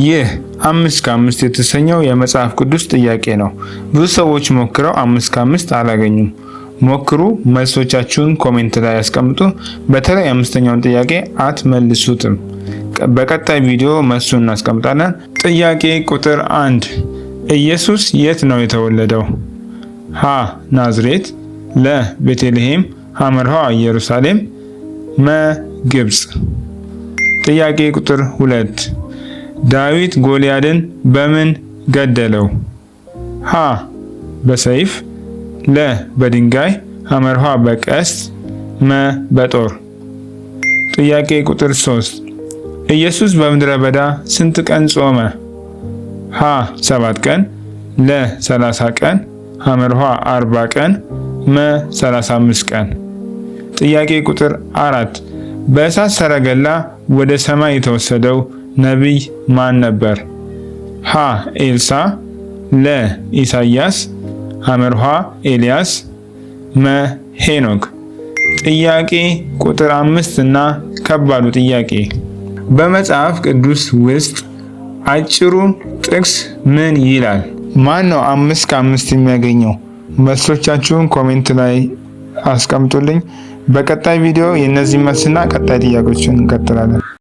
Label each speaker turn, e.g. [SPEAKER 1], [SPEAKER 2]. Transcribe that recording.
[SPEAKER 1] ይህ 5 ከ5 የተሰኘው የመጽሐፍ ቅዱስ ጥያቄ ነው። ብዙ ሰዎች ሞክረው 5 ከ5 አላገኙም። ሞክሩ፣ መልሶቻችሁን ኮሜንት ላይ ያስቀምጡ። በተለይ አምስተኛውን ጥያቄ አትመልሱትም። በቀጣይ ቪዲዮ መልሱን እናስቀምጣለን። ጥያቄ ቁጥር 1 ኢየሱስ የት ነው የተወለደው? ሀ ናዝሬት፣ ለ ቤተልሔም፣ ሐመርሃ ኢየሩሳሌም፣ መ ግብጽ። ጥያቄ ቁጥር 2 ዳዊት ጎልያድን በምን ገደለው? ሀ በሰይፍ፣ ለ በድንጋይ፣ ሐመርሃ በቀስት፣ መ በጦር። ጥያቄ ቁጥር 3 ኢየሱስ በምድረ በዳ ስንት ቀን ጾመ? ሀ 7 ቀን፣ ለ 30 ቀን፣ ሐመርሃ 40 ቀን፣ መ 35 ቀን። ጥያቄ ቁጥር 4 በእሳት ሰረገላ ወደ ሰማይ የተወሰደው ነቢይ ማን ነበር? ሀ ኤልሳ፣ ለ ኢሳይያስ፣ ሐመርሃ ኤልያስ፣ መ ሄኖክ። ጥያቄ ቁጥር 5 እና ከባዱ ጥያቄ በመጽሐፍ ቅዱስ ውስጥ አጭሩ ጥቅስ ምን ይላል? ማን ነው 5 ከ5 የሚያገኘው? መልሶቻችሁን ኮሜንት ላይ አስቀምጡልኝ። በቀጣይ ቪዲዮ የእነዚህ መልስና ቀጣይ ጥያቄዎችን እንቀጥላለን።